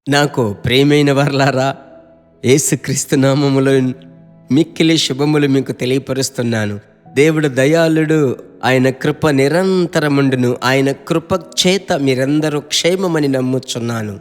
నాకు ప్రియమైన వర్లారా, యేసుక్రీస్తు నామములో మిక్కిలి శుభములు మీకు తెలియపరుస్తున్నాను. దేవుడు దయాళుడు, ఆయన కృప నిరంతరముండును. ఆయన కృప చేత మీరందరూ క్షేమమని నమ్ముచున్నాను.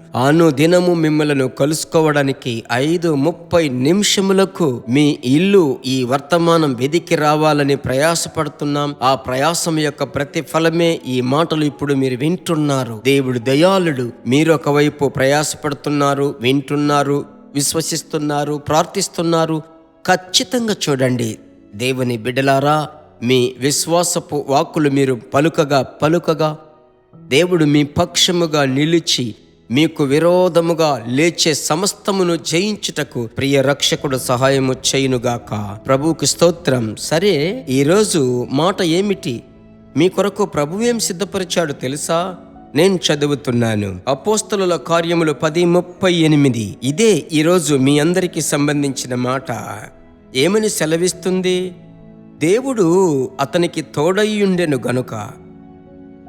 దినము మిమ్మలను కలుసుకోవడానికి 5:30 నిమిషములకు మీ ఇల్లు ఈ వర్తమానం వెదికి రావాలని ప్రయాసపడుతున్నాం. ఆ ప్రయాసం యొక్క ప్రతిఫలమే ఈ మాటలు ఇప్పుడు మీరు వింటున్నారు. దేవుడు దయాళుడు. మీరు ఒకవైపు ప్రయాసపడుతున్నారు, వింటున్నారు, విశ్వసిస్తున్నారు, ప్రార్థిస్తున్నారు. ఖచ్చితంగా చూడండి, దేవుని బిడ్డలారా, మీ విశ్వాసపు వాక్కులు మీరు పలుకగా దేవుడు మీ పక్షముగా నిలిచి మీకు విరోధముగా లేచే సమస్తమును జయించుటకు ప్రియ రక్షకుడు సహాయము చేయునుగాక. ప్రభువుకి స్తోత్రం. సరే, ఈరోజు మాట ఏమిటి? మీ కొరకు ప్రభువేం సిద్ధపరిచాడు తెలుసా? నేను చదువుతున్నాను. అపోస్తలుల కార్యములు 10:38. ఇదే ఈరోజు మీ అందరికీ సంబంధించిన మాట. ఏమని సెలవిస్తుంది? దేవుడు అతనికి తోడయ్యుండెను గనుక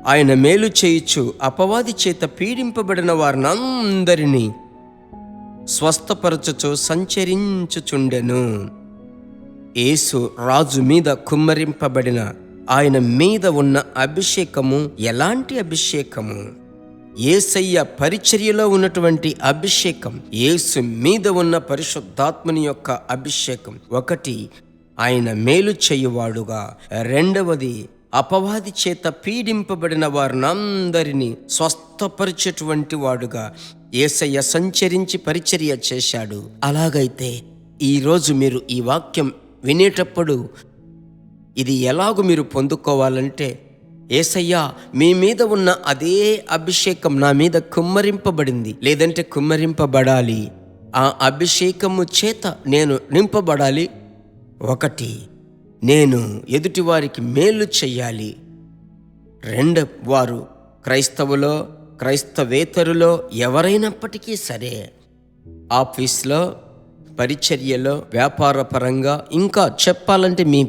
ఆయన మేలు చేయుచు అపవాది చేత పీడింపబడిన వారినందరినీ స్వస్థపరచుచు సంచరించుచుండెను. యేసు రాజు మీద కుమ్మరింపబడిన ఆయన మీద ఉన్న అభిషేకము ఎలాంటి అభిషేకము? యేసయ్య పరిచర్యలో ఉన్నటువంటి అభిషేకం, యేసు మీద ఉన్న పరిశుద్ధాత్మని యొక్క అభిషేకం. ఒకటి, ఆయన మేలు చేయువాడుగా. రెండవది, అపవాది చేత పీడింపబడిన వారినందరినీ స్వస్థపరిచేటువంటి వాడుగా యేసయ్య సంచరించి పరిచర్య చేశాడు. అలాగైతే ఈరోజు మీరు ఈ వాక్యం వినేటప్పుడు ఇది ఎలాగూ మీరు పొందుకోవాలంటే, యేసయ్యా, మీ మీద ఉన్న అదే అభిషేకం నా మీద కుమ్మరింపబడింది, లేదంటే కుమ్మరింపబడాలి. ఆ అభిషేకము చేత నేను నింపబడాలి. ఒకటి, నేను ఎదుటివారికి మేలు చెయ్యాలి. వారు క్రైస్తవులో, క్రైస్తవేతరులో ఎవరైనప్పటికీ సరే, ఆఫీస్లో, పరిచర్యలో, వ్యాపార పరంగా, ఇంకా చెప్పాలంటే మీ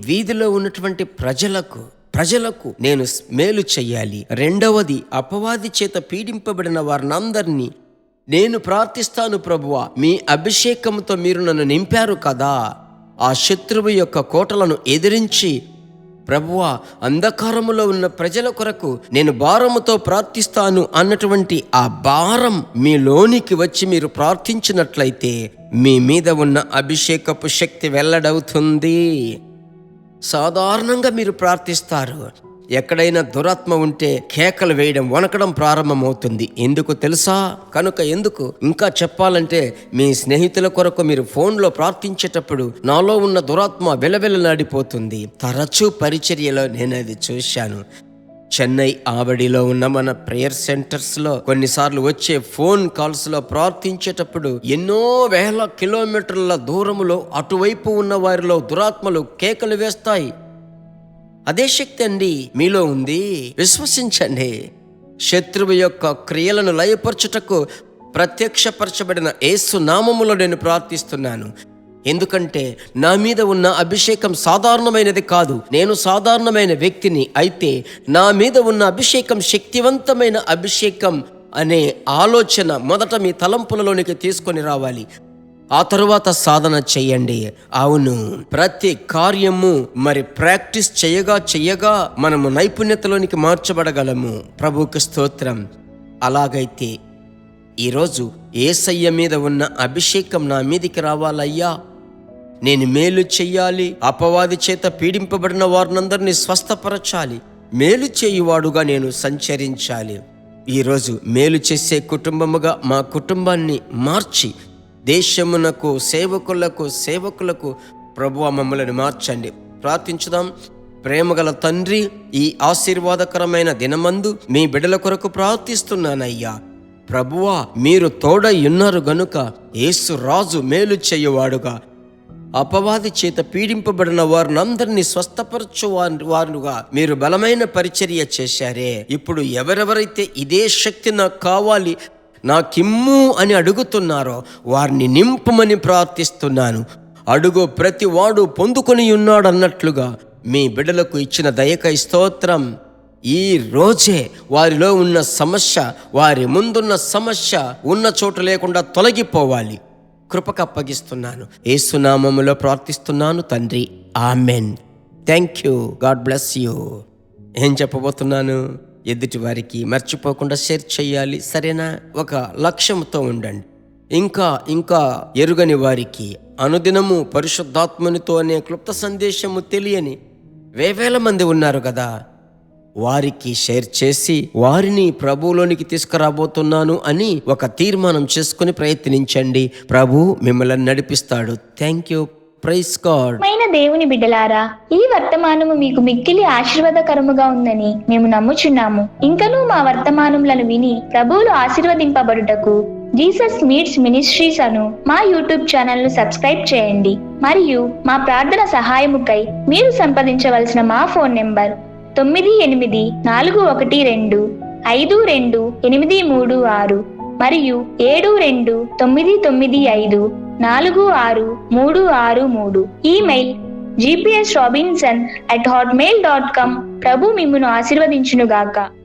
వీధిలో ఉన్నటువంటి ప్రజలకు నేను మేలు చెయ్యాలి. రెండవది, అపవాది చేత పీడింపబడిన వారినందరినీ నేను ప్రార్థిస్తాను. ప్రభువా, మీ అభిషేకంతో మీరు నన్ను నింపారు కదా, ఆ శత్రువు యొక్క కోటలను ఎదిరించి, ప్రభువా, అంధకారములో ఉన్న ప్రజల కొరకు నేను భారముతో ప్రార్థిస్తాను అన్నటువంటి ఆ భారం మీలోనికి వచ్చి మీరు ప్రార్థించినట్లయితే మీ మీద ఉన్న అభిషేకపు శక్తి వెల్లడవుతుంది. సాధారణంగా మీరు ప్రార్థిస్తారు. ఎక్కడైనా దురాత్మ ఉంటే కేకలు వేయడం, వణకడం ప్రారంభమవుతుంది. ఎందుకు తెలుసా? ఎందుకు ఇంకా చెప్పాలంటే, మీ స్నేహితుల కొరకు మీరు ఫోన్లో ప్రార్థించేటప్పుడు నాలో ఉన్న దురాత్మ వెలవెలలాడిపోతుంది. తరచూ పరిచర్యలో నేను అది చూశాను. చెన్నై ఆవడిలో ఉన్న మన ప్రేయర్ సెంటర్స్లో కొన్నిసార్లు వచ్చే ఫోన్ కాల్స్లో ప్రార్థించేటప్పుడు ఎన్నో వేల కిలోమీటర్ల దూరములో అటువైపు ఉన్న వారిలో దురాత్మలు కేకలు వేస్తాయి. అదే శక్తి అండి మీలో ఉంది. విశ్వసించండి. శత్రువు యొక్క క్రియలను లయపరచుటకు ప్రత్యక్షపరచబడిన యేసు నామములో నేను ప్రార్థిస్తున్నాను. ఎందుకంటే నా మీద ఉన్న అభిషేకం సాధారణమైనది కాదు. నేను సాధారణమైన వ్యక్తిని. అయితే నా మీద ఉన్న అభిషేకం శక్తివంతమైన అభిషేకం అనే ఆలోచన మొదట మీ తలంపులలోనికి తీసుకొని రావాలి. ఆ తరువాత సాధన చెయ్యండి. అవును, ప్రతి కార్యము ప్రాక్టీస్ చేయగా మనము నైపుణ్యతలోనికి మార్చబడగలము. ప్రభువుకి స్తోత్రం. అలాగైతే ఈరోజు యేసయ్య మీద ఉన్న అభిషేకం నా మీదికి రావాలయ్యా, నేను మేలు చెయ్యాలి, అపవాది చేత పీడింపబడిన వారినందరినీ స్వస్థపరచాలి, మేలు చేయువాడుగా నేను సంచరించాలి. ఈరోజు మేలు చేసే కుటుంబముగా మా కుటుంబాన్ని మార్చి దేశమునకు, సేవకులకు ప్రభువా మమ్మల్ని మార్చండి. ప్రార్థించుదాం. ప్రేమగల తండ్రి, ఈ ఆశీర్వాదకరమైన దినమందు మీ బిడ్డల కొరకు ప్రార్థిస్తున్నానయ్యా. ప్రభువా, మీరు తోడై ఉన్నారు గనుక యేసు రాజు మేలు చేయువాడుగా, అపవాది చేత పీడింపబడిన వారినందరినీ స్వస్థపరచువారుగా మీరు బలమైన పరిచర్య చేశారే. ఇప్పుడు ఎవరెవరైతే ఇదే శక్తి నాకు కావాలి, నాకిమ్ము అని అడుగుతున్నారో వారిని నింపుమని ప్రార్థిస్తున్నాను. అడుగు ప్రతి వాడు పొందుకొని ఉన్నాడు అన్నట్లుగా మీ బిడ్డలకు ఇచ్చిన దయకై స్తోత్రం. ఈ రోజే వారిలో ఉన్న సమస్య, వారి ముందున్న సమస్య ఉన్న చోటు లేకుండా తొలగిపోవాలి. కృపకు అప్పగిస్తున్నాను. యేసు నామములో ప్రార్థిస్తున్నాను తండ్రి, amen. Thank you. God bless you. ఏం చెప్పబోతున్నాను? ఎదుటి వారికి మర్చిపోకుండా షేర్ చేయాలి, సరేనా? ఒక లక్ష్యంతో ఉండండి. ఇంకా ఎరుగని వారికి అనుదినము పరిశుద్ధాత్మనితో అనే క్లుప్త సందేశము తెలియని వేవేల మంది ఉన్నారు కదా, వారికి షేర్ చేసి వారిని ప్రభువులోనికి తీసుకురాబోతున్నాను అని ఒక తీర్మానం చేసుకుని ప్రయత్నించండి. ప్రభు మిమ్మల్ని నడిపిస్తాడు. Thank you. Praise God. దేవుని బిడ్డలారా, ఈ వర్తమానము మీకు మిక్కిలి ఆశీర్వాదకరముగా ఉందని మేము నమ్ముచున్నాము. ఇంకనూ మా వర్తమానములను విని ప్రభువులు ఆశీర్వదింపబడుటకు జీసస్ మీట్స్ మినిస్ట్రీస్ అను మా యూట్యూబ్ ఛానల్ ను సబ్స్క్రైబ్ చేయండి. మరియు మా ప్రార్థన సహాయముకై మీరు సంప్రదించవలసిన మా ఫోన్ నెంబర్ 9841525286 మరియు 7299546363. Email gpsrobinson@hotmail.com. ప్రభు మిమ్మును ఆశీర్వదించునుగాక.